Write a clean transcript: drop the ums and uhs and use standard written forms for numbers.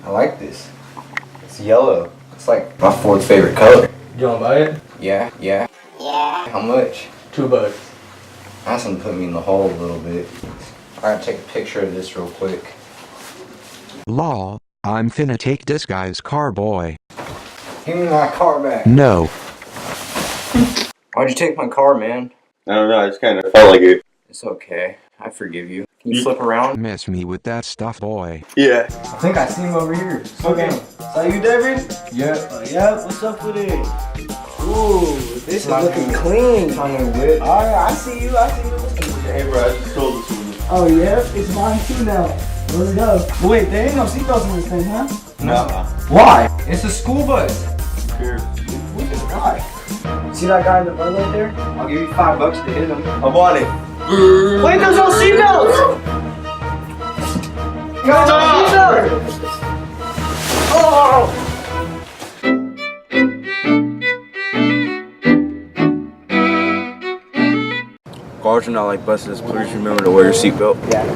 I like this. It's yellow. It's like my fourth favorite color. You wanna buy it? Yeah. How much? $2. That's gonna put me in the hole a little bit. Alright, take a picture of this real quick. Lol, I'm finna take this guy's car, boy. Give me my car back. No. Why'd you take my car, man? I don't know, I just kind of felt like it. It's okay. I forgive you. Can you flip around? Miss me with that stuff, boy. Yeah. I think I see him over here. Okay. Is that you, David? Yeah. Yeah, what's up with it? Ooh, this is looking clean. Trying to whip. Alright, I see you. Hey bro, I just told this one. Oh yeah, it's mine too now. Let's go. But wait, there ain't no seatbelts in this thing, huh? No. Why? It's a school bus. Here. We can die. See that guy in the bus right there? I'll give you $5 to hit him. I'm on it. Wait, there's no seatbelts! Guys, no seatbelts! Oh! Cars are not like buses. Please remember to wear your seatbelt. Yeah.